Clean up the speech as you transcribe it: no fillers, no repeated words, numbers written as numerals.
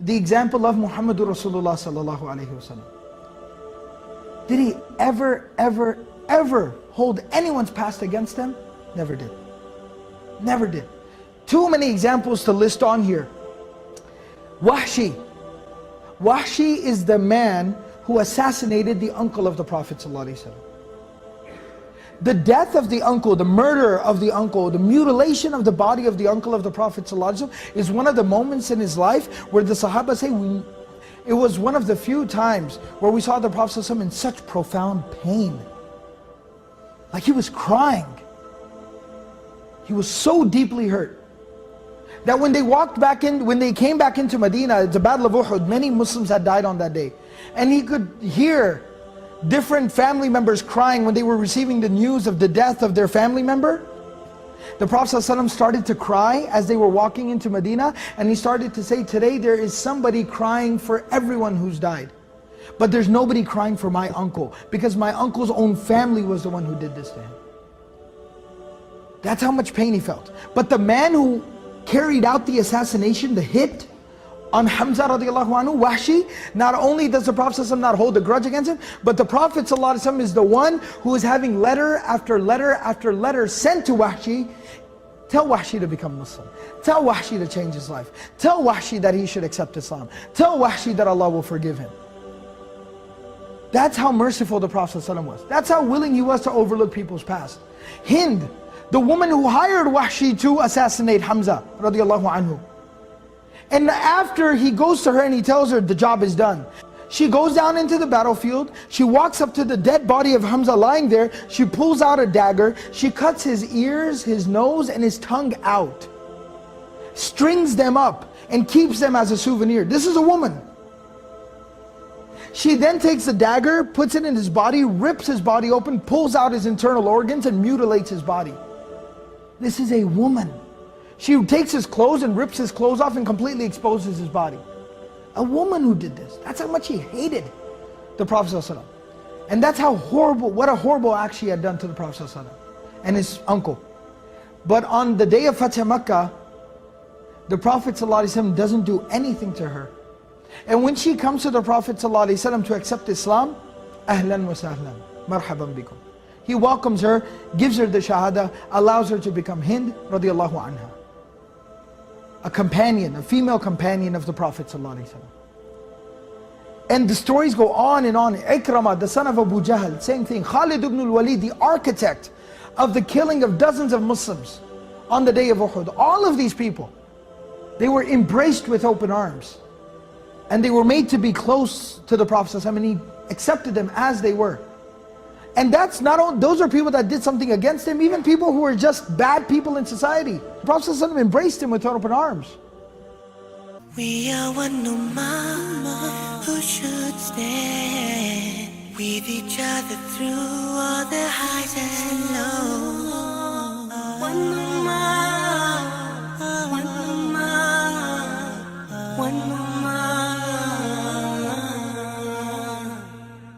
the example of Muhammadur Rasulullah sallallahu alayhi wasallam. Did he ever hold anyone's past against them? Never did. Never did. Too many examples to list on here. Wahshi. Wahshi is the man who assassinated the uncle of the Prophet ﷺ. The death of the uncle, the murder of the uncle, the mutilation of the body of the uncle of the Prophet ﷺ is one of the moments in his life where the Sahaba say, it was one of the few times where we saw the Prophet ﷺ in such profound pain. Like he was crying. He was so deeply hurt that when they came back into Medina, the Battle of Uhud, many Muslims had died on that day. And he could hear different family members crying when they were receiving the news of the death of their family member. The Prophet ﷺ started to cry as they were walking into Medina, and he started to say, today there is somebody crying for everyone who's died. But there's nobody crying for my uncle, because my uncle's own family was the one who did this to him. That's how much pain he felt. But the man who carried out the assassination, the hit on Hamza radiallahu anhu, Wahshi, not only does the Prophet ﷺ not hold a grudge against him, but the Prophet ﷺ is the one who is having letter after letter after letter sent to Wahshi. Tell Wahshi to become Muslim. Tell Wahshi to change his life. Tell Wahshi that he should accept Islam. Tell Wahshi that Allah will forgive him. That's how merciful the Prophet ﷺ was. That's how willing he was to overlook people's past. Hind, the woman who hired Wahshi to assassinate Hamza radiallahu anhu. And after he goes to her and he tells her the job is done, she goes down into the battlefield, she walks up to the dead body of Hamza lying there, she pulls out a dagger, she cuts his ears, his nose and his tongue out, strings them up and keeps them as a souvenir. This is a woman. She then takes the dagger, puts it in his body, rips his body open, pulls out his internal organs and mutilates his body. This is a woman. She takes his clothes and rips his clothes off and completely exposes his body. A woman who did this. That's how much he hated the Prophet ﷺ. And that's how horrible, what a horrible act she had done to the Prophet ﷺ and his uncle. But on the day of Fatih Makkah, the Prophet ﷺ doesn't do anything to her. And when she comes to the Prophet ﷺ to accept Islam, ahlan wa sahlan, marhaban bikum. He welcomes her, gives her the shahada, allows her to become Hind radiallahu anha. A companion, a female companion of the Prophet ﷺ. And the stories go on and on. Ikramah, the son of Abu Jahl, same thing. Khalid ibn al-Walid, the architect of the killing of dozens of Muslims on the day of Uhud. All of these people, they were embraced with open arms. And they were made to be close to the Prophet ﷺ, and he accepted them as they were. And that's not all, those are people that did something against him, even people who were just bad people in society. The Prophet ﷺ embraced him with open arms. We are one ummah who should stand with each other through all the highs and lows. One ummah.